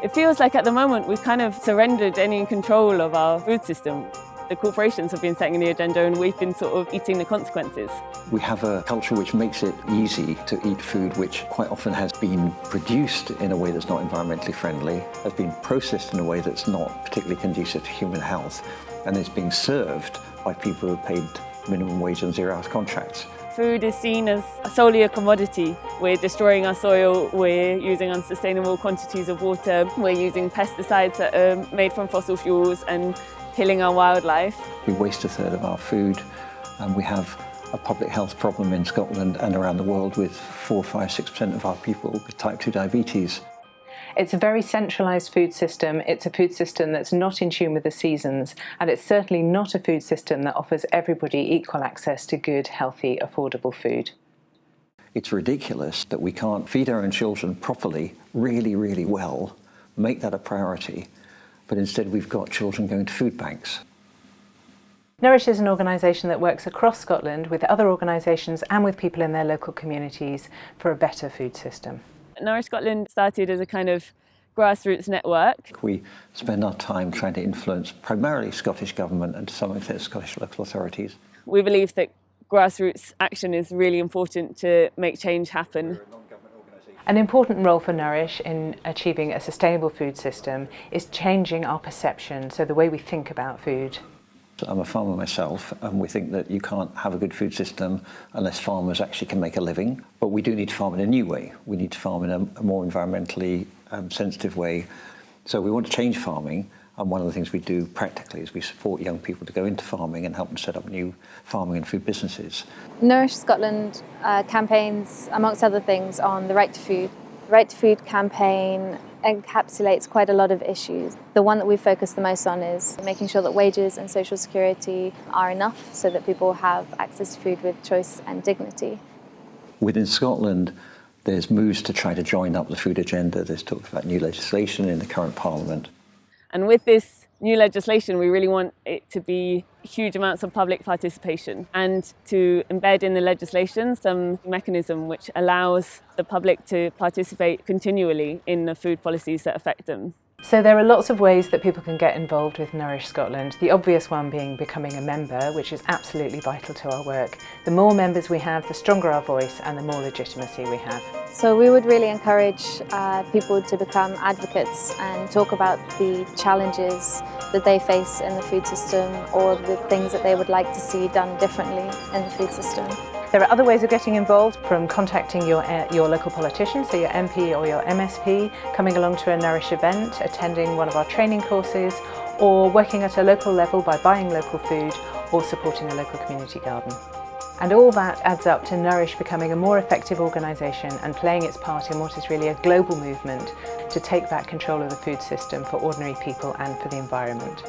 It feels like at the moment we've kind of surrendered any control of our food system. The corporations have been setting the agenda and we've been sort of eating the consequences. We have a culture which makes it easy to eat food which quite often has been produced in a way that's not environmentally friendly, has been processed in a way that's not particularly conducive to human health, and is being served by people who are paid minimum wage and 0-hours contracts. Food is seen as solely a commodity. We're destroying our soil, we're using unsustainable quantities of water, we're using pesticides that are made from fossil fuels and killing our wildlife. We waste a third of our food, and we have a public health problem in Scotland and around the world with 4, 5, 6% of our people with type 2 diabetes. It's a very centralised food system. It's a food system that's not in tune with the seasons, and it's certainly not a food system that offers everybody equal access to good, healthy, affordable food. It's ridiculous that we can't feed our own children properly, really, really well, make that a priority, but instead we've got children going to food banks. Nourish is an organisation that works across Scotland with other organisations and with people in their local communities for a better food system. Nourish Scotland started as a kind of grassroots network. We spend our time trying to influence primarily Scottish Government and to some extent Scottish local authorities. We believe that grassroots action is really important to make change happen. An important role for Nourish in achieving a sustainable food system is changing our perception, so the way we think about food. I'm a farmer myself, and we think that you can't have a good food system unless farmers actually can make a living. But we do need to farm in a new way. We need to farm in a more environmentally sensitive way. So we want to change farming, and one of the things we do practically is we support young people to go into farming and help them set up new farming and food businesses. Nourish Scotland campaigns, amongst other things, on the Right to Food. The Right to Food campaign encapsulates quite a lot of issues. The one that we focus the most on is making sure that wages and social security are enough so that people have access to food with choice and dignity. Within Scotland, there's moves to try to join up the food agenda. There's talk about new legislation in the current Parliament. And with this new legislation, we really want it to be huge amounts of public participation and to embed in the legislation some mechanism which allows the public to participate continually in the food policies that affect them. So there are lots of ways that people can get involved with Nourish Scotland, the obvious one being becoming a member, which is absolutely vital to our work. The more members we have, the stronger our voice and the more legitimacy we have. So we would really encourage people to become advocates and talk about the challenges that they face in the food system or the things that they would like to see done differently in the food system. There are other ways of getting involved, from contacting your local politician, so your MP or your MSP, coming along to a Nourish event, attending one of our training courses, or working at a local level by buying local food or supporting a local community garden. And all that adds up to Nourish becoming a more effective organisation and playing its part in what is really a global movement to take back control of the food system for ordinary people and for the environment.